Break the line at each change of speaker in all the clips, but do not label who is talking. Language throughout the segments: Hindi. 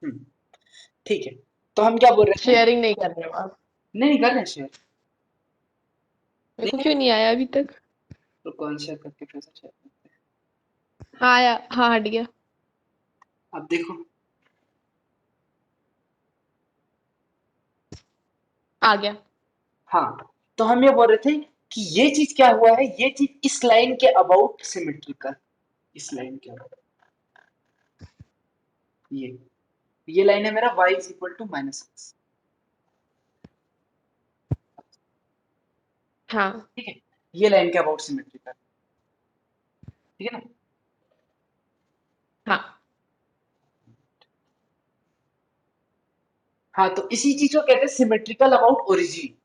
ठीक है, तो हम क्या बोल रहे थे?
शेयरिंग नहीं कर रहे हो आप?
नहीं नहीं कर रहे शेयर।
मेरे को
नहीं
क्यों नहीं आया अभी तक?
तो कौन शेयर करके पैसा शेयर करते हैं?
हाँ आया, हाँ हट गया।
अब देखो।
आ गया।
हाँ, तो हम ये बोल रहे थे कि ये चीज क्या हुआ है, ये चीज इस लाइन के अबाउट सिमेट्रिकल, इस लाइन के अबाउट, ये लाइन है मेरा y is equal to -x।
हाँ।
ठीक है, ये लाइन के अबाउट सिमेट्रिकल, ठीक है ना?
हाँ।
हाँ, तो इसी चीज को कहते हैं सिमेट्रिकल अबाउट ओरिजिन।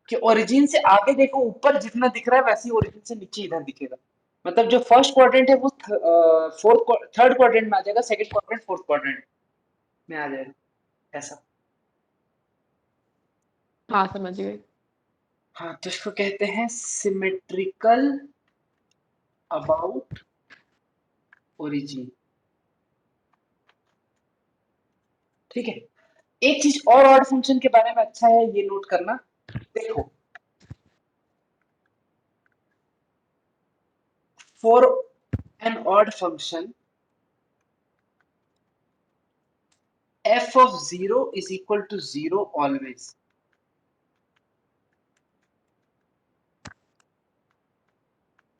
कि ओरिजिन से आगे देखो, ऊपर जितना दिख रहा है वैसे ही ओरिजिन से नीचे इधर दिखेगा। मतलब जो फर्स्ट क्वाड्रेंट है वो थर्ड क्वाड्रेंट में आ जाएगा, सेकंड क्वाड्रेंट फोर्थ क्वाड्रेंट में आ जाएगा, ऐसा।
हाँ समझ गई।
हाँ, तो इसको कहते हैं सिमेट्रिकल अबाउट ओरिजिन। ठीक है, एक चीज और ऑड फंक्शन के बारे में अच्छा है ये नोट करना। देखो, for an odd function f of 0 is equal to 0 always,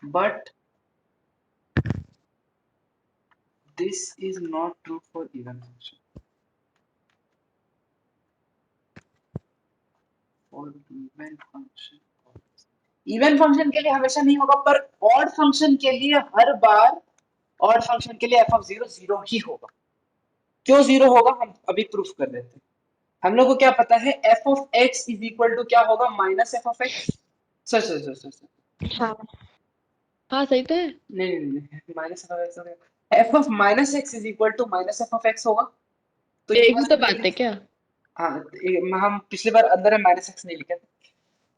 but this is not true for even function. For even function, even function के लिए हमेशा नहीं होगा, पर ऑड फंक्शन के लिए हर बार, ऑड फंक्शन के लिए f of 0 0 ही होगा। क्यों 0 होगा हम अभी प्रूफ कर देते हैं। हम लोग को क्या पता है, f of x is equal to क्या होगा, माइनस f of x। सच सच सच सच।
हाँ। हाँ सही तो है।
नहीं नहीं नहीं, माइनस f of x होगा, f of minus x is equal to minus f of x होगा। तो
एक
यहाँ
ही
से
तो
हम
बात है
लिख,
क्या?
हाँ हम पिछली बार अंदर है माइनस x नहीं लिखा था,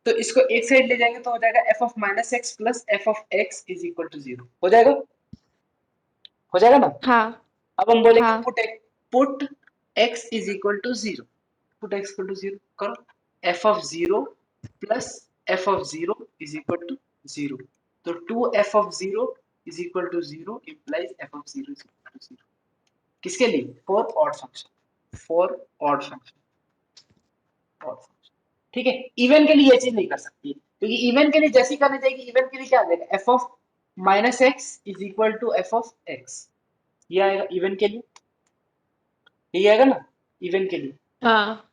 तो इसको एक साइड ले जाएंगे तो हो जाएगा f of minus x plus f of x is equal to 0 हो जाएगा, हो जाएगा ना?
हाँ।
अब हम बोलेंगे
हाँ।
Put x is equal to 0, put x equal to 0 करो, f of 0 plus f of 0 is equal to 0। तो 2f of 0 is equal to 0 implies f of 0 is equal to 0। किसके लिए? For odd function, for odd function, odd function. ठीक है, इवन के लिए ये चीज नहीं कर सकती है, क्योंकि इवन के लिए जैसी करनी जाएगी, इवन के लिए क्या आ जाएगा, f of minus x is equal to f of x, ये आएगा इवन के लिए, यही आएगा ना इवन के लिए,
हाँ।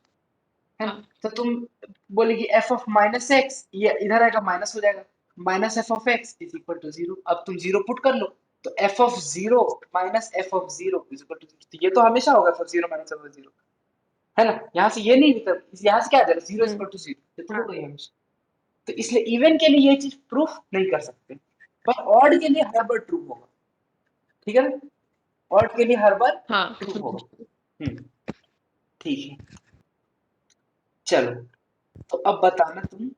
है ना?
हाँ।
तो तुम बोलेगी f of माइनस एक्स, ये इधर आएगा माइनस हो जाएगा, minus f of x is equal to 0। अब तुम 0 पुट कर लो, तो f of 0 minus f of 0 is equal to 0। ये तो हमेशा होगा f of 0 minus f of 0, है ना? यहाँ से ये नहीं निकल, यहाँ से क्या आ जाएगा, 0 इज
हम्म।
इक्वल टू 0, ये तो होगा ही हमेशा। तो इसलिए इवन के लिए ये चीज प्रूफ नहीं कर सकते, पर ऑड के लिए हर बार ट्रू होगा। ठीक है ना? ऑड के लिए हर बार
हाँ
ट्रू
समझ
होगा।
गई।
ठीक है, चलो, तो अब बताना तुम,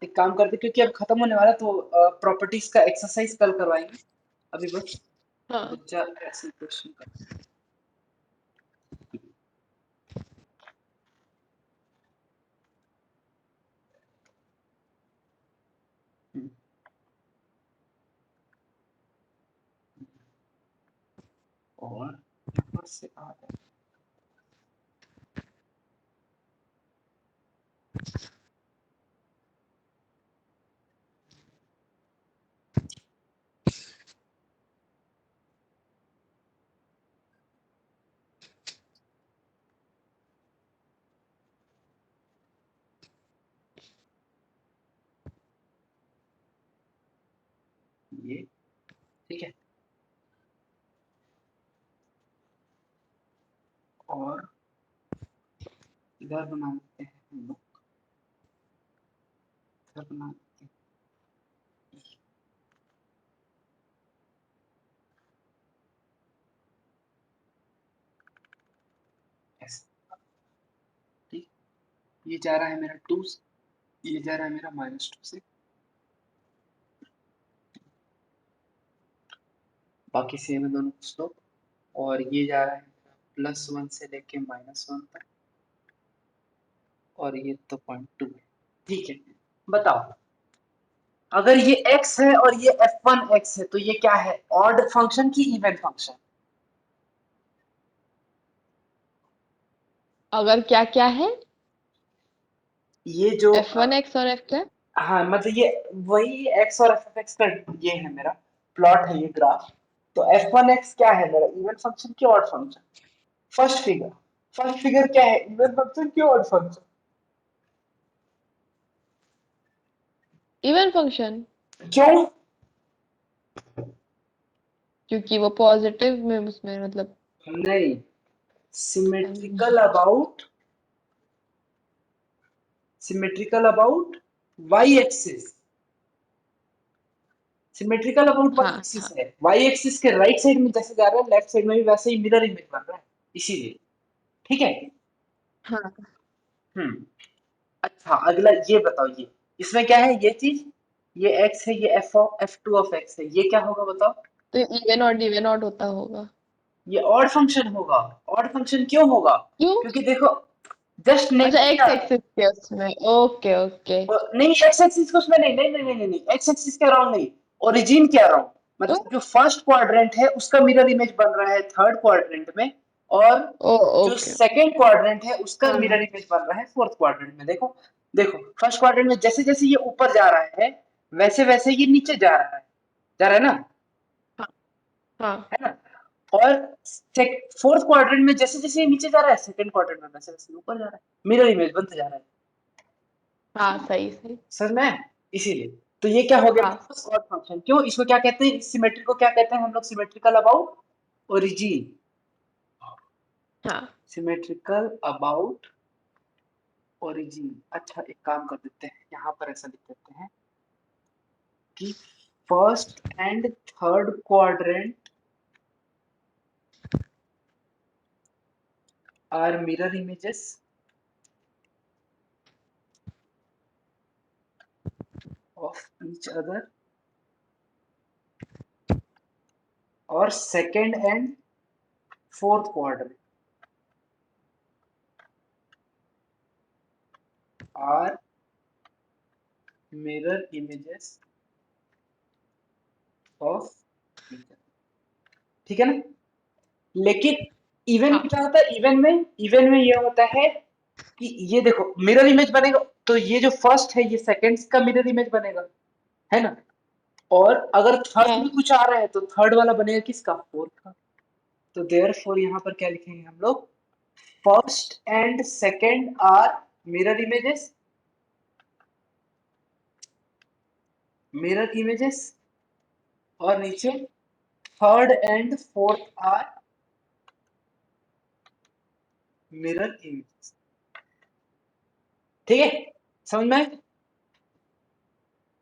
एक काम करते, क्योंकि अब खत्म होने वाला है, तो प्रॉपर्टीज का एक्सरसाइज कल करवाएंगे। अभी बस दो
हाँ।
चार ऐसे क्वेश्चन कर। हम्म, और यहाँ से आ जाए। ये ठीक है, और इधर बना लेते हैं हम लोग, इधर बना लेते हैं ऐसे। ठीक, ये जा रहा है मेरा 2, ये जा रहा है मेरा -2 से, बाकी सेम है दोनों स्लोप। और ये जा रहा है +1 से लेके -1 तक, और ये तो 0.2 है। ठीक है, बताओ अगर ये x है और ये f1x है तो ये क्या है, ऑड फंक्शन की इवन फंक्शन?
अगर क्या क्या है?
ये जो
f1x और f क्या?
हाँ मतलब ये वही x और f(x) का ये है मेरा प्लॉट है ये ग्राफ। तो f1x क्या है मेरा, इवन फंक्शन की ऑड फंक्शन? फर्स्ट फिगर क्या है, इवन फंक्शन की ऑड फंक्शन?
Even function.
क्यों?
क्योंकि वो पॉजिटिव में उसमें मतलब
नहीं,
um,
symmetrical about y axis. Symmetrical about y
हाँ
एक्सिस
हाँ
है, y एक्सिस के राइट साइड में जैसे जा रहा है लेफ्ट साइड में भी वैसे ही मिरर इमेज बन रहा है, इसीलिए। ठीक है।
हाँ।
हम्म। अच्छा अगला ये बताओ, ये इसमें क्या है ये चीज, ये x है, ये f2 ऑफ x है, ये क्या होगा बताओ?
तो इवन ऑड होता होगा।
ये ऑड फंक्शन होगा। ऑड फंक्शन क्यों होगा?
क्यों?
क्योंकि देखो जस्ट नेम
अच्छा,
में क्या
एक्स
है,
एक्सिस के उसमें। Okay okay.
नहीं एक्स एक्सिस को उसमें नहीं नहीं नहीं नहीं नहीं, एक्स एक्सिस कह रहा हूँ नहीं, ओरिजिन कह रहा हूँ।
तो
मतलब जो फर्स्ट क्वाड्रेंट है उसका मिरर इमेज बन रहा है थर्ड क्वाड्रेंट में, और
ओ
जो
ओके।
सेकंड क्वाड्रेंट है उसका
हाँ
मिरर
हाँ
इमेज बन रहा है फोर्थ क्वाड्रेंट में। देखो देखो फर्स्ट क्वाड्रेंट में जैसे जैसे ये ऊपर जा रहा है वैसे वैसे ये नीचे जा रहा है ना,
हाँ हाँ
है ना? और फोर्थ क्वाड्रेंट में जैसे जैसे ये नीचे जा रहा है सेकंड क्वाड्रेंट में वैसे वैसे ऊपर जा रहा है, मिरर इमेज बनते जा रहा है।
हाँ, सही सही।
समझ में आया? इसीलिए तो ये क्या हो गया
हाँ
ऑड फंक्शन। क्यों इसको क्या कहते हैं, सिमेट्री को क्या कहते हैं हम लोग, सिमेट्रिकल अबाउट ओरिजिन।
हाँ।
Symmetrical about origin. अच्छा एक काम कर देते हैं, यहाँ पर ऐसा लिख देते हैं कि first and third quadrant are mirror images of each other, और second and fourth quadrant are mirror images of each other. ठीक है ना? लेकिन इवन में
हाँ
क्या होता है, इवन में ये होता है कि ये देखो मिरर इमेज बनेगा तो ये जो फर्स्ट है ये सेकंड का मिरर इमेज बनेगा, है ना? और अगर थर्ड में
हाँ।
कुछ आ रहा है तो थर्ड वाला बनेगा किसका, फोर्थ का। तो देयरफॉर यहाँ पर क्या लिखेंगे हम लोग, first and second are mirror images, और नीचे third and fourth are mirror images. ठीक है, समझ में आया?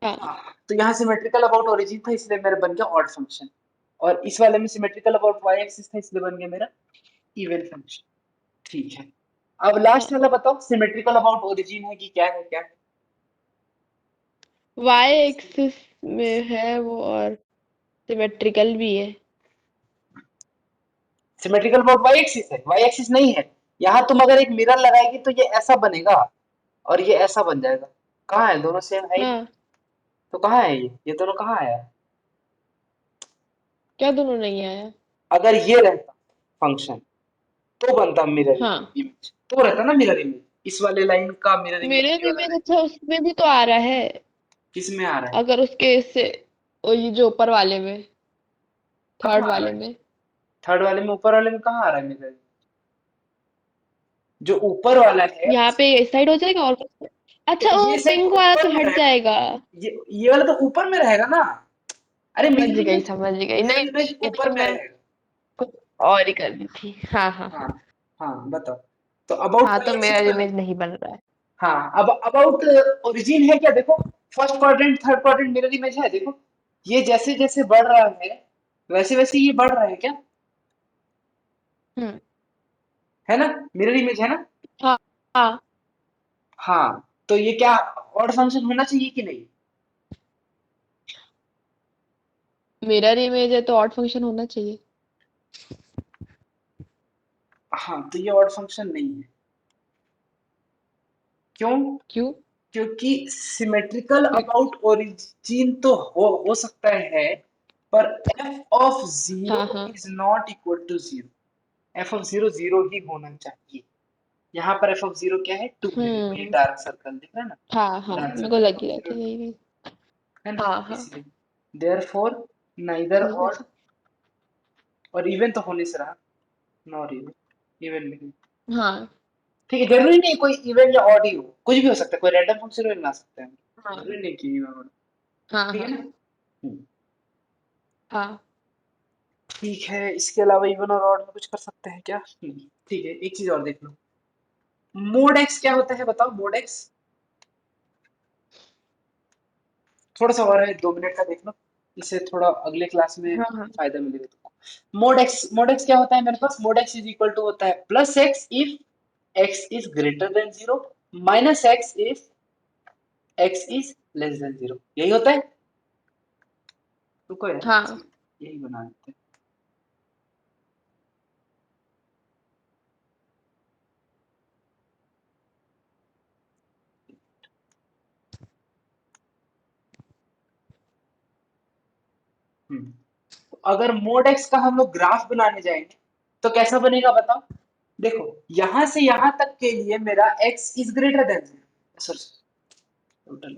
हाँ
हाँ, तो यहाँ सिमेट्रिकल अबाउट ओरिजिन था इसलिए मेरा बन गया ऑड फंक्शन, और इस वाले में सिमेट्रिकल अबाउट वाई एक्सिस था इसलिए बन गया मेरा इवन फंक्शन। ठीक है, अब
हाँ।
लास्ट वाला बताओ सिमेट्रिकल अबाउट ओरिजिन है कि क्या है, क्या है?
वाई एक्सिस में है वो, और सिमेट्रिकल भी है।
सिमेट्रिकल अबाउट वाई एक्सिस है, वाई एक्सिस नहीं है। यहाँ तुम अगर एक मिरर लगाएगी तो ये ऐसा बनेगा और ये ऐसा बन जाएगा। कहाँ है, दोनों सेम है ही नहीं।
हाँ।
तो कहाँ है ये दोनों कहाँ आया?
क्या दोनों नहीं आया?
अगर ये रहता फंक्शन तो बनता मिरर
हाँ।
इमेज, तो रहता ना मिरर इमेज, इस वाले लाइन का मिरर इमेज
मेरे
ये वाला
इमेज
लाइन।
अच्छा उसमें भी तो आ रहा है।
किस में आ रहा है?
अगर उसके इससे, वो ये जो ऊपर वाले में, थर्ड
कहाँ आ रहा
वाले
है?
में।
थर्ड वाले में, ऊपर वाले में कहाँ आ रहा है मिरर? जो ऊपर वाला है
यहाँ पे इस साइड हो जाएगा और
तो
अच्छा, वो
ये साइड
पिंक वाला
ऊपर
तो
में
हट
रहेगा,
जाएगा।
ये वाला तो ऊपर में रहेगा ना। अरे
समझ गई, नहीं
मिरर इमेज ऊपर
नहीं,
में
मैं
रहेगा।
कुछ और ही कर दी थी। हाँ हाँ
हाँ
हाँ।
हाँ बताओ। तो अबाउट
हाँ,
वाई
तो
एक्सिस
मेरा
बना।
इमेज नहीं बन रहा है।
हाँ अब अबाउट ओरिजिन है क्या, देखो first quadrant third quadrant mirror image है, देखो ये जैसे जैसे बढ़ रहा है वैसे वैसे ये बढ़ रहा है क्या,
हम्म।
है ना? मिरर इमेज है ना?
हाँ हाँ।
हाँ, तो ये क्या ऑड फंक्शन होना चाहिए कि नहीं?
मिरर इमेज है तो ऑड फंक्शन होना चाहिए।
हाँ, तो ये ऑड फंक्शन नहीं है। क्यों?
क्यों?
क्योंकि सिमेट्रिकल
क्यों-
अबाउट ओरिजिन तो हो सकता है, पर एफ ऑफ जीरो
हाँ हाँ
is not equal to zero. F of zero zero ही होना चाहिए। यहाँ पर एफ ऑफ जीरो क्या है? टू है। देखो ये
हम्म।
डार्क सर्कल दिख रहा है ना,
हाँ हाँ
डार्क
मेरे को
सर्कल एफ
लगी
ऑफ
रहा
जीरो
था यही भी।
है ना,
हाँ हाँ
इसलिए देयरफॉर नाइदर
ठीक है।
ऑड और इवन तो होने से रहा, नॉर इवन, इवन भी नहीं।
हाँ
ठीक है, जरूरी नहीं कोई इवन या ऑड ही हो, कुछ भी हो सकता है, कोई रैंडम फंक्शन भी बना सकते हैं,
हाँ
जरूरी नहीं कि इवन ऑड।
हाँ
ठीक है
हाँ
ना?
हाँ
ठीक है, इसके अलावा इवन और ऑड में कुछ कर सकते हैं क्या? नहीं। ठीक है, एक चीज और देख लो, मोड एक्स क्या होता है बताओ? मोड एक्स थोड़ा सा और है, 2 मिनट का देख लो, इससे थोड़ा अगले क्लास में
हाँ हाँ
फायदा मिलेगा तुमको। मोड एक्स क्या होता है मेरे पास? Mod X is equal to होता है plus X if X is greater than zero, minus X if X is less than zero, यही होता है। रुको यार,
हाँ
यही बना देते हैं। तो अगर मोड एक्स का हम लोग ग्राफ बनाने जाएंगे तो कैसा बनेगा बताओ? देखो, यहां से यहां तक के लिए मेरा x is greater than zero, sorry total,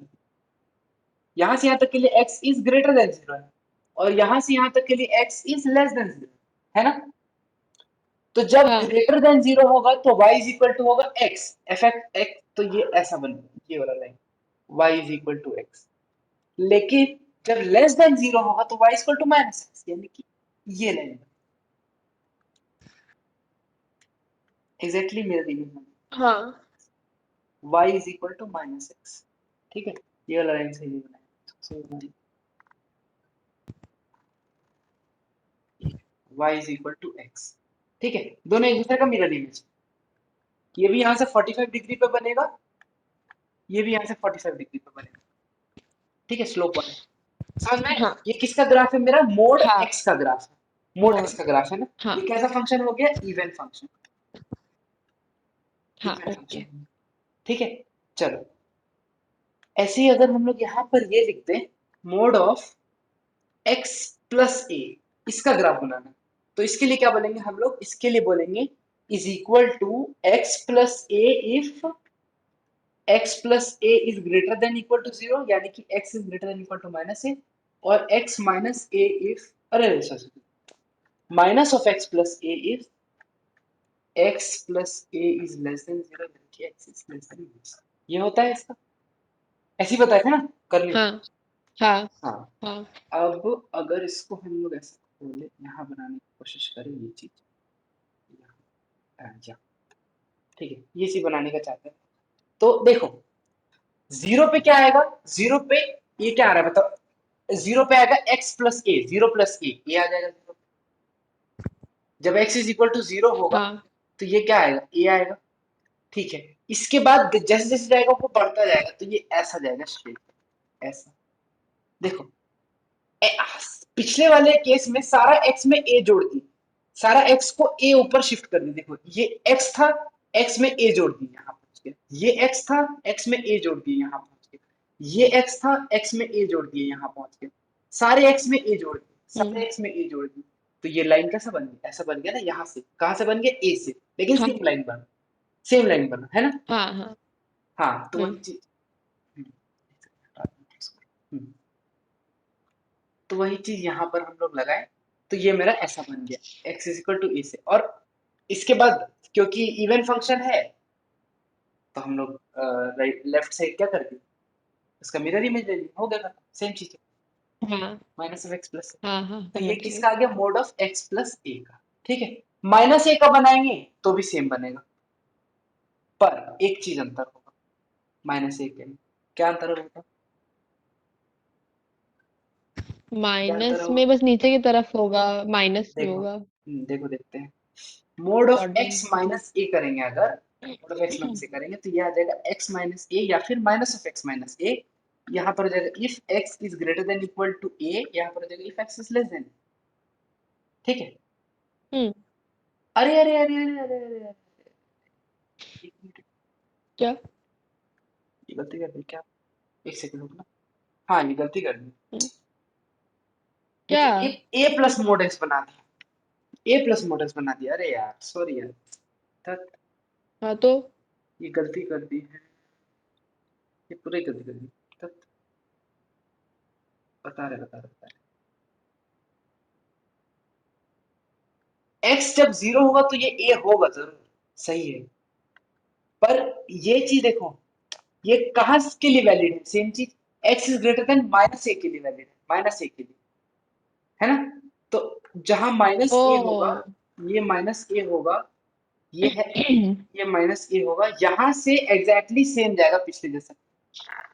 यहां से यहां तक के लिए x is greater than zero है, और यहां से यहां तक के लिए x is less than zero है ना। तो जब
हाँ
ग्रेटर देन जीरो होगा तो y इज इक्वल टू होगा x, एफ एक्स, तो ये ऐसा बनेगा, ये वाला line, y is equal to x। लेकिन जब लेस देन जीरो होगा तो y is equal to minus x, यानी कि ये लाइन एग्जैक्टली मेरे दिमाग में,
हाँ
y is equal to minus x. ठीक है, ये वाला लाइन सही बनाया, y is equal to x। ठीक है, दोनों एक दूसरे का मिरर इमेज, ये भी यहाँ से 45 डिग्री पे बनेगा, ये भी यहाँ से 45 डिग्री पे बनेगा। ठीक है, स्लोप वाला, समझ में?
हाँ
ये किसका ग्राफ है? मेरा मोड
हाँ
एक्स का ग्राफ है, मोड एक्स
मोर
का ग्राफ है ना।
हाँ
ये कैसा फंक्शन हो गया? इवन फंक्शन,
हाँ
इवन
ओके।
फंक्शन। ठीक है, चलो, ऐसे ही अगर हम लोग यहाँ पर ये लिखते हैं, मोड ऑफ एक्स प्लस ए, इसका ग्राफ बनाना, तो इसके लिए क्या बोलेंगे हम लोग? इसके लिए बोलेंगे is equal to X plus A if x plus A is greater than equal to zero, यानी कि x is greater than equal to minus A, और x माइनस ए इफ, अरे sorry, minus of x plus A if x plus A is less than zero, यानी कि x इज लेस देन, ये होता है इसका, ऐसे ही बताया था ना करने।
हाँ हाँ
हाँ,
हाँ
अब अगर इसको हम लोग ऐसा खोले, यहाँ बनाने की कोशिश करें ये चीज, यहाँ, ठीक है, ये चीज बनाने का चाहते हैं, तो देखो, जीरो पे क्या आएगा? जीरो पे ये क्या आ रहा है बताओ? जीरो पे आएगा x plus a, zero plus a, ये आ जाएगा जीरो। जब x is equal to zero होगा
हाँ
तो ये क्या आएगा? ए आएगा। ठीक है, इसके बाद जैसे जैसे जाएगा वो बढ़ता जाएगा, तो ये ऐसा जाएगा स्ट्रेट, ऐसा। देखो, ए, पिछले वाले केस में सारा x में a जोड़ दी, सारा x को a ऊपर शिफ्ट कर दी, देखो ये x था, x में a जोड़ दी, यहाँ पहुंच गया, ये x था, x में a जोड़ दिए, यहाँ पहुंच गया, ये x था, x में a जोड़ दिए, यहाँ पहुंच गया, सारे x में a जोड़ दिए,
हम्म
सारे x में a जोड़ दिए, तो ये लाइन कैसा बन गया? ऐसा बन गया ना, यहाँ से कहाँ से बन गया? a से, लेकिन
हाँ
सेम लाइन बना है ना।
हाँ हाँ
हाँ, तो वही
हम्म
चीज, हम्म, तो वही चीज यहाँ पर हम लोग लगाए, तो ये मेरा ऐसा बन गया x इज इक्वल टू ए से, और इसके बाद क्योंकि इवन फंक्शन है, तो हम लोग राइट लेफ्ट साइड क्या कर दिए? उसका मिरर इमेज ले लिया, हो गया, सेम चीज है,
हाँ
माइनस ऑफ एक्स प्लस।
हाँ हाँ
तो ये
समझ गई।
किसका आ गया? मोड ऑफ एक्स प्लस ए का। ठीक है, माइनस ए का बनाएंगे तो भी सेम बनेगा, पर एक चीज अंतर होगा माइनस ए के में, क्या अंतर होगा? क्या अंतर
माइनस
होगा?
में बस नीचे की तरफ होगा, माइनस में
देखो,
होगा
देखो देखते हैं, मोड ऑफ
ऑर्डर
एक्स
मतलब।
माइनस ए करेंगे, अगर मोड ऑफ एक्स माइनस ए करेंगे तो ये आ जाएगा एक्स माइनस ए या फिर minus of X minus A, यहाँ पर हो जाएगा if X is greater than equal to A, यहाँ पर हो जाएगा if X is less than, ठीक है।
हम्म
अरे अरे अरे अरे अरे अरे अरे, एक मिनट,
क्या?
ये गलती कर दी क्या? एक सेकंड रुकना। हाँ, ये गलती कर दी।
हम्म,
मुझे
क्या?
ए प्लस मोड एक्स बना दिया। ए प्लस मोड एक्स बना दिया, अरे यार सॉरी यार। धत,
हाँ तो
ये गलती कर दी है, ये पूरी गलती कर दी। धत, बता रहे। एक्स जब जीरो होगा तो ये ए होगा जरूर, सही है। पर ये चीज देखो, ये कहाँ के लिए वैलिड है, सेम चीज। X is greater than minus A के लिए वैलिड है, माइनस ए के लिए, है ना? तो जहां माइनस ए होगा,
ओ
ये माइनस ए होगा, ये है, ये माइनस ए होगा, यहां से एग्जैक्टली सेम जाएगा पिछले जैसा,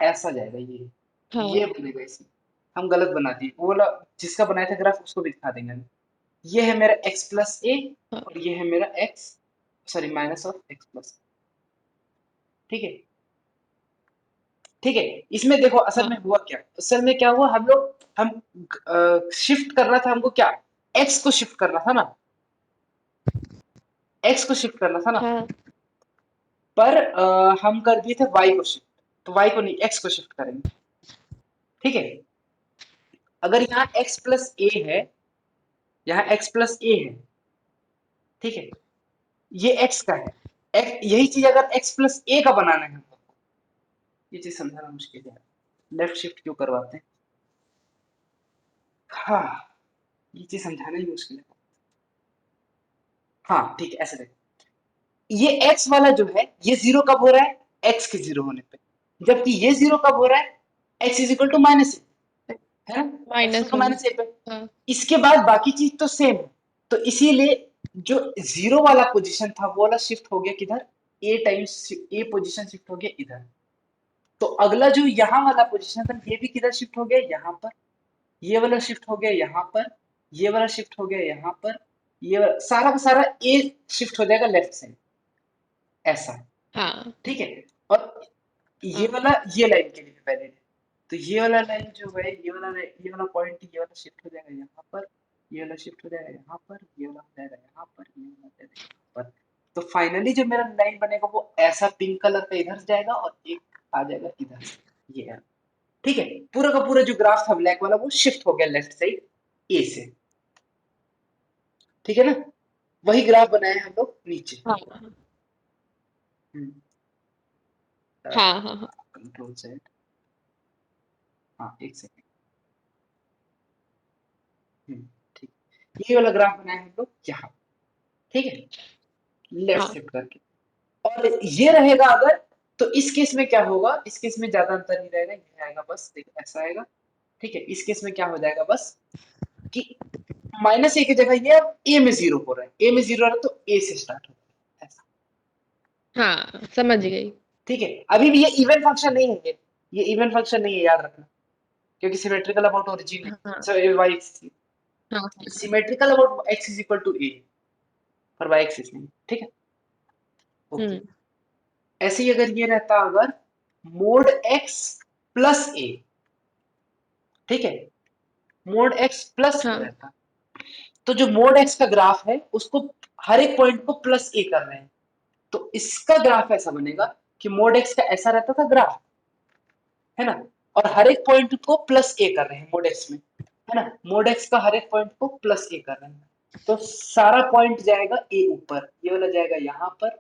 ऐसा जाएगा ये
हाँ
बनेगा इसमें। हम गलत बना दिए, वो वाला जिसका बनाया था ग्राफ उसको भी दिखा देंगे हम। ये है मेरा x प्लस ए,
हाँ
और ये है मेरा x, sorry minus of x plus, ठीक है। ठीक है, इसमें देखो असल में
हाँ
हुआ क्या, असल में क्या हुआ, हम लोग हम शिफ्ट करना था हमको क्या, x को शिफ्ट करना था ना, x को शिफ्ट करना था ना।
हाँ
पर हम कर दिए थे y को शिफ्ट, तो y को नहीं x को शिफ्ट करेंगे, ठीक है। अगर यहाँ x प्लस ए है, यहाँ x प्लस ए है, ठीक है, ये x का है, यही चीज अगर x प्लस ए का बनाना है हमको, ये चीज समझाना मुश्किल है, लेफ्ट शिफ्ट क्यों करवाते हैं। हाँ, ये चीज समझाना ही मुश्किल है। हाँ ठीक है, ऐसे देखो, ये x वाला जो है ये जीरो कब हो रहा है, x के जीरो होने पे, जबकि ये जीरो कब हो रहा है, x is equal to minus है ना, x इक्वल
माइनस
टू
होने।
माइनस ए पे।
हाँ
इसके बाद बाकी चीज तो सेम है, तो इसीलिए जो जीरो वाला पोजीशन था वो वाला शिफ्ट हो गया किधर, ए टाइम्स ए पोजीशन शिफ्ट हो गया इधर। तो अगला जो यहाँ वाला पोजीशन था ये भी किधर शिफ्ट हो गया, यहाँ पर, ये वाला शिफ्ट हो गया यहाँ पर, ये वाला शिफ्ट हो गया यहाँ पर, ये वाला, सारा का सारा ए शिफ्ट हो जाएगा लेफ्ट साइड, ऐसा,
हाँ
ठीक है। और ये
हाँ
वाला ये लाइन के लिए वैलिड है, तो ये वाला लाइन जो है, ये वाला पॉइंट, ये वाला शिफ्ट हो जाएगा यहाँ पर, ये वाला शिफ्ट हो जाएगा यहाँ पर, ये वाला हो जाएगा यहाँ पर, ये वाला हो जाएगा यहाँ पर। तो फाइनली जो मेरा लाइन बनेगा वो ऐसा पिंक कलर का इधर जाएगा और एक आ जाएगा इधर से, ये है, ठीक है। पूरा का पूरा जो ग्राफ था ब्लैक वाला वो शिफ्ट हो गया लेफ्ट साइड ए से, ठीक है ना। वही ग्राफ बनाए हम लोग नीचे।
हाँ हाँ हाँ हाँ
कंट्रोल सेट, हाँ एक सेकंड, ठीक, ये वाला ग्राफ बनाए हम लोग यहाँ, ठीक है, लेफ्ट
हाँ
शिफ्ट करके। और ये रहेगा अगर, तो इस केस में क्या होगा, इस केस में ज्यादा अंतर नहीं रहेगा, ये आएगा बस, देखो ऐसा आएगा, ठीक है। इस केस में क्या हो जाएगा बस, कि माइनस ए की जगह ये अब ए में जीरो हो रहा है, ए में जीरो आ रहा है तो ए से स्टार्ट हो रहा है ऐसा,
हाँ समझ गई।
ठीक है। अभी भी ये इवन फंक्शन नहीं है, ये इवन फंक्शन नहीं है, याद रखना, क्योंकि सिमेट्रिकल अबाउट ओरिजिन है,
हाँ
सो वाई,
हाँ
symmetrical about X is equal to A, पर वाई एक्सिस नहीं, ठीक है, ओके।
हम्म
ऐसे ही अगर ये रहता, अगर मोड एक्स प्लस ए, ठीक है, मोड एक्स प्लस ए
हाँ
रहता, तो जो मोड एक्स का ग्राफ है उसको हर एक पॉइंट को प्लस ए कर रहे हैं, तो इसका ग्राफ ऐसा बनेगा कि मोड एक्स का ऐसा रहता था ग्राफ, है ना, और हर एक पॉइंट को प्लस ए कर रहे हैं मोड एक्स में, है ना, मोड एक्स का हर एक पॉइंट को प्लस ए कर रहे हैं, तो सारा पॉइंट जाएगा ए ऊपर, ये वाला जाएगा यहाँ पर,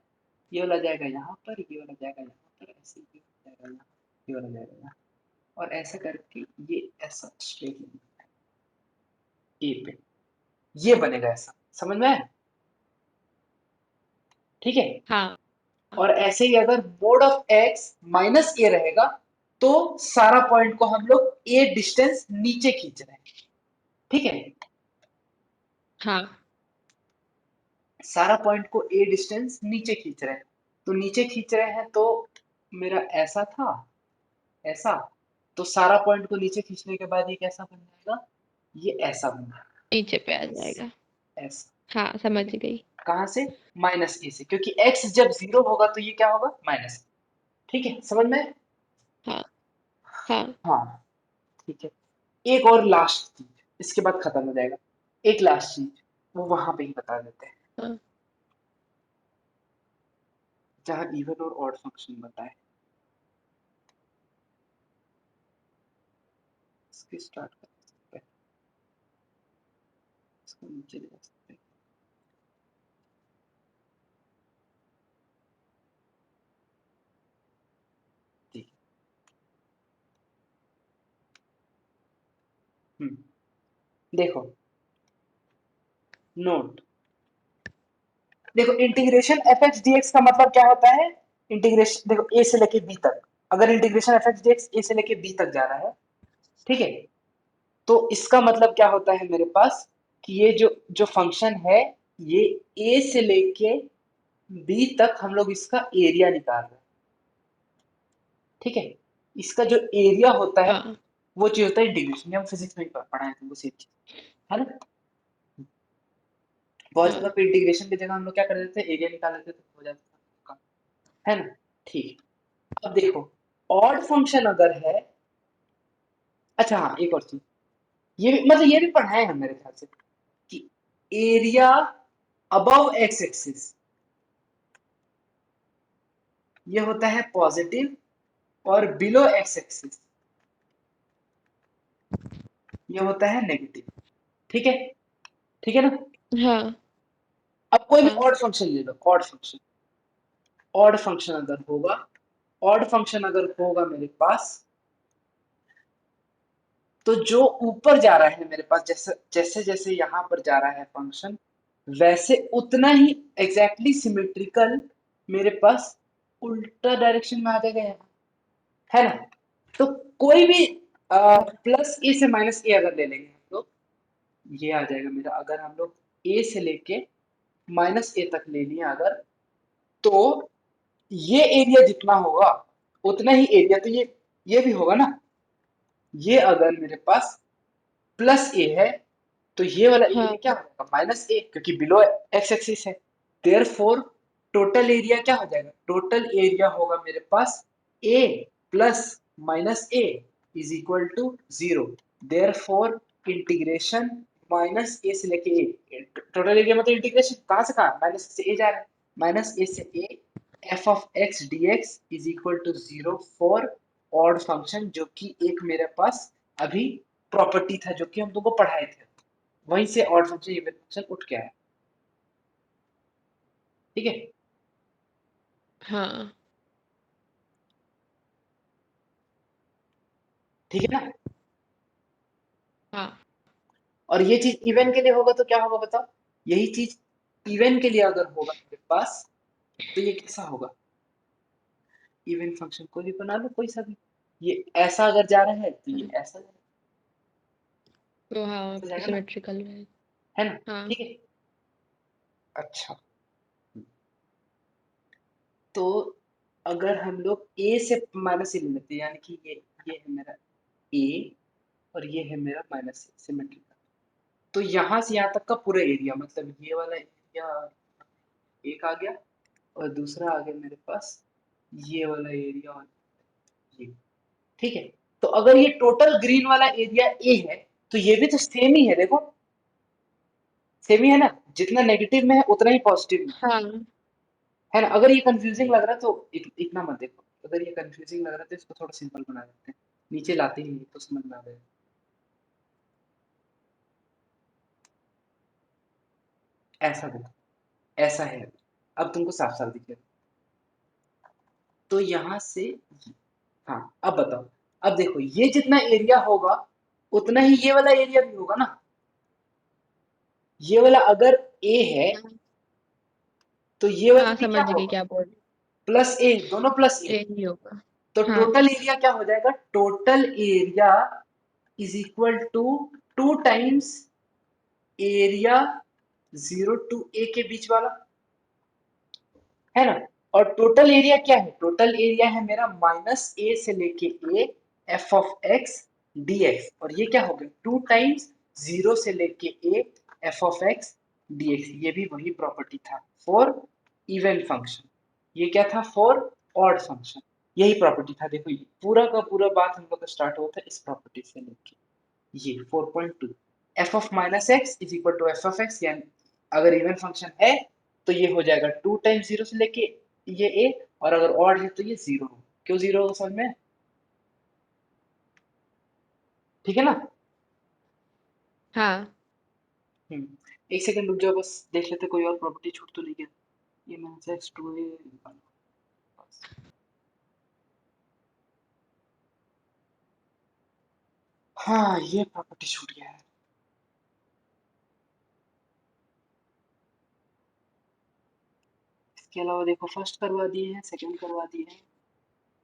ये वाला जाएगा यहाँ पर, ये वाला जाएगा यहाँ पर, ऐसे ये जाएगा यहाँ, ये वाला जाएगा यहाँ, और ऐसा करके ये ऐसा स्ट्रेट लाइन ए पे, ये बनेगा ऐसा, समझ में आया, ठीक है।
हाँ
और ऐसे ही अगर मोड ऑफ एक्स माइनस ए रहेगा, तो सारा पॉइंट को हम लोग ए डिस्टेंस नीचे खींच रहे हैं, ठीक है,
हाँ
सारा पॉइंट को ए डिस्टेंस नीचे खींच रहे हैं, तो नीचे खींच रहे हैं तो मेरा ऐसा था, ऐसा, तो सारा पॉइंट को नीचे खींचने के बाद ये कैसा बन जाएगा, ये ऐसा बन जाएगा,
नीचे पे आ जाएगा।
ऐसा,
हाँ समझ
ठीक है।
गई।
कहाँ से, माइनस ए से, क्योंकि एक्स जब जीरो होगा तो ये क्या होगा, माइनस, ठीक है, समझ में।
हाँ हाँ
हाँ ठीक है। एक और लास्ट चीज, इसके बाद खत्म हो जाएगा, एक लास्ट चीज वो वहां पे ही बता देते हैं।
हाँ
जहां इवन और ऑड फंक्शन बताए। इसके स्टार्ट कर सकते हैं, इसको नीचे ले जा सकते हैं। ठीक है। देखो नोट, देखो integration F X D x का मतलब क्या होता है। इंटीग्रेशन देखो ए से लेके बी तक, अगर integration F X D X A से लेके बी तक जा रहा है, ठीक है, तो इसका मतलब क्या होता है मेरे पास कि ये जो जो फंक्शन है, ये ए से लेके बी तक हम लोग इसका एरिया निकाल रहे हैं, ठीक है। इसका जो एरिया होता है
हाँ
वो चीज होता है इंटीग्रेशन, हम फिजिक्स में ही पढ़ा है तुमको सेम चीज, है ना। बहुत जगह
हाँ
पे इंटीग्रेशन की जगह हम लोग क्या कर देते हैं, एरिया निकाल लेते तो हो जाता है ना। ठीक। अब देखो ऑड फंक्शन अगर है, अच्छा हाँ एक और चीज, ये भी मतलब ये भी पढ़ाए हैं मेरे ख्याल से कि एरिया अबव एक्स एक्सिस ये होता है पॉजिटिव, और बिलो एक्स एक्सिस ये होता है नेगेटिव, ठीक है, ठीक है ना।
हाँ
अब कोई भी
हाँ
ऑड फंक्शन ले लो, ऑड फंक्शन, ऑड फंक्शन अगर होगा, ऑड फंक्शन अगर होगा मेरे पास, तो जो ऊपर जा रहा है मेरे पास, जैसे जैसे जैसे यहाँ पर जा रहा है फंक्शन, वैसे उतना ही एग्जैक्टली सिमेट्रिकल मेरे पास उल्टा डायरेक्शन में आ जाएगा यहाँ, है ना। तो कोई भी प्लस ए से माइनस ए अगर ले लेंगे हम लोग, ये आ जाएगा मेरा, अगर हम लोग ए से लेके माइनस ए तक ले लिए अगर, तो ये एरिया जितना होगा उतना ही एरिया तो ये भी होगा ना। ये अगर मेरे पास प्लस ए है, तो ये वाला एरिया
हाँ
क्या होगा, माइनस ए, क्योंकि बिलो एक्स एक्सिस है। देयरफॉर टोटल एरिया क्या हो जाएगा, टोटल एरिया होगा मेरे पास A plus minus A is equal to 0। Therefore integration minus ए से लेके ए, टोटल एरिया मतलब इंटीग्रेशन कहाँ से कहाँ, माइनस से ए जा रहा है, माइनस ए से a f of x D x is equal to 0 for odd function, जो कि एक मेरे पास अभी प्रॉपर्टी था जो कि हम तुमको पढ़ाए थे, वहीं से ऑड फंक्शन इवन फंक्शन उठ के आया, ठीक है।
हाँ
ठीक है ना।
हाँ
और ये चीज इवन के लिए होगा तो क्या होगा बताओ, यही चीज इवन के लिए अगर होगा मेरे पास, तो ये कैसा होगा, इवन फंक्शन को भी बना लो कोई सा भी, ये ऐसा अगर जा रहा है तो ये ऐसा
तो हाँ
जाएगा ना,
सिमेट्रिकल है।
है ना।
हाँ
ठीक है। अच्छा, तो अगर हम लोग ए से माइनस ए ले लेते हैं, यानी कि ये है मेरा ए और ये है मेरा माइनस ए, सिमेट्रिकल, तो यहाँ से यहाँ तक का पूरा एरिया, मतलब ये वाला एरिया एक आ गया, और दूसरा आ गया मेरे पास ये वाला एरिया, और ये, ठीक है। तो अगर ये टोटल ग्रीन वाला एरिया ए है, तो ये भी तो सेम ही है, देखो सेम ही है ना, जितना नेगेटिव में है उतना ही पॉजिटिव में
हाँ
है ना। अगर ये कंफ्यूजिंग लग रहा है तो इतना मत देखो, अगर ये कंफ्यूजिंग लग रहा है तो इसको थोड़ा सिंपल बना देते हैं, नीचे लाते ही नहीं तो समझ में आ जाएगा। ऐसा देखो, ऐसा है, अब तुमको साफ साफ दिखेगा। तो यहाँ से, हाँ अब बताओ, अब देखो ये जितना एरिया होगा उतना ही ये वाला एरिया भी होगा ना। ये वाला अगर ए है, तो ये वाला
हाँ
भी क्या
समझ गई
होगा,
क्या बोल
प्लस ए, दोनों प्लस ए।
यही होगा।
तो
हाँ
टोटल एरिया क्या हो जाएगा, total area is equal to 2 times area 0 to a के बीच वाला, है ना। और टोटल एरिया क्या है, टोटल एरिया है मेरा माइनस ए से लेके a f of x D x, और ये क्या हो गया 2 टाइम्स 0 से लेके a f of x D x, ये भी वही प्रॉपर्टी था फॉर इवन फंक्शन, ये क्या था फॉर ऑड फंक्शन, यही प्रॉपर्टी था। देखो ये पूरा का पूरा बात हम लोग का स्टार्ट हुआ था इस प्रॉपर्टी से लेके, ये 4.2 f of minus x is equal to f of x, यानी अगर इवन फंक्शन है तो ये हो जाएगा 2 टाइम्स 0 से लेके ये ए, और अगर ऑड है तो ये जीरो हो। क्यों जीरो होगा समझ में? ठीक है ना?
हाँ।
एक सेकंड रुक जाओ, बस देख लेते कोई और प्रॉपर्टी छूट तो नहीं गया। ये मैंने एक्स टू ए, हाँ ये प्रॉपर्टी छूट गया है। इसके अलावा देखो, फर्स्ट करवा दिए हैं, सेकंड करवा दिए हैं,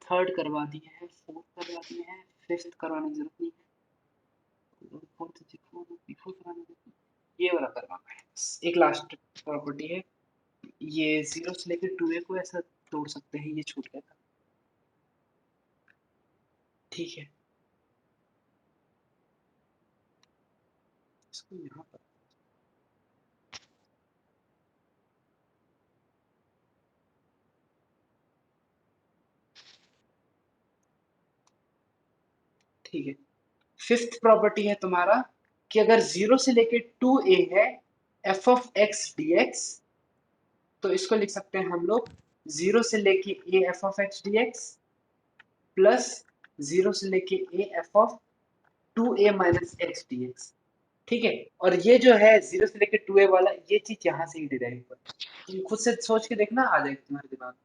थर्ड करवा दिए हैं, फोर्थ करवा दिए हैं, फिफ्थ करवाने की जरूरत नहीं है, फोर्थ बिफोर कराने की जरूरत नहीं है। ये वाला करवाना है बस। एक लास्ट प्रॉपर्टी है, ये जीरो से लेकर टू ए को ऐसा तोड़ सकते हैं, ये छूट गया था। ठीक है, इसको यहाँ पर, ठीक है। फिफ्थ प्रॉपर्टी है तुम्हारा कि अगर जीरो से लेके टू ए है F of x D x, तो इसको लिख सकते हैं हम लोग जीरो से लेके a f of x D x plus zero से लेके a f of two a minus x D x. ठीक है, और ये जो है जीरो से लेके टू ए वाला, ये चीज यहाँ से ही डिराइव हुआ। तुम खुद से सोच के देखना, आ जाएगा तुम्हारे दिमाग में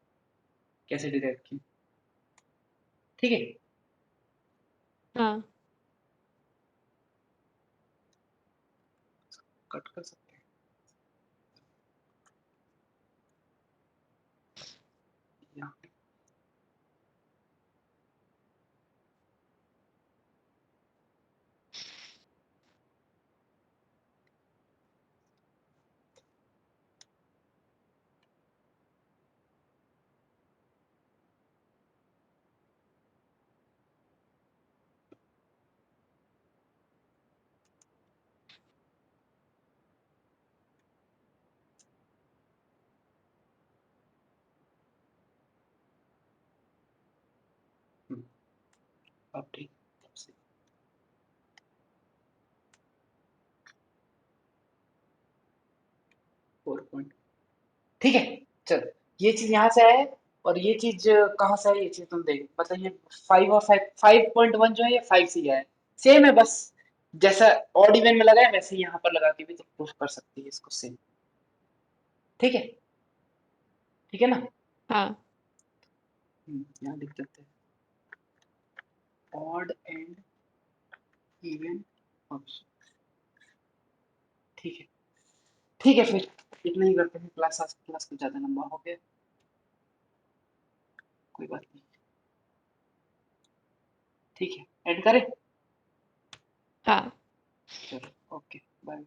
कैसे डिराइव की। ठीक है,
हाँ।
कट कर सकते हैं यहाँ पे। हम्म, अब ठीक, अब सही। 4 पॉइंट, ठीक है। चल, ये चीज यहाँ से है, और ये चीज कहाँ से है, ये चीज तुम देख, मतलब ये 5 और 5 5.1 जो है ये 5 से ही आया है। सेम है बस, जैसा ऑड इवन में लगा है वैसे ही यहाँ पर लगा के भी तुम प्रूफ कर सकती है इसको, सेम। ठीक है, ठीक है ना?
हाँ।
यहाँ लिख देते हैं ऑड एंड इवन फंक्शन। ठीक है, ठीक है, फिर इतना ही करते हैं। क्लास, आज क्लास कुछ ज्यादा लंबा हो गया, कोई बात नहीं। ठीक है, एंड करें?
हाँ।
चलो, ओके, बाय।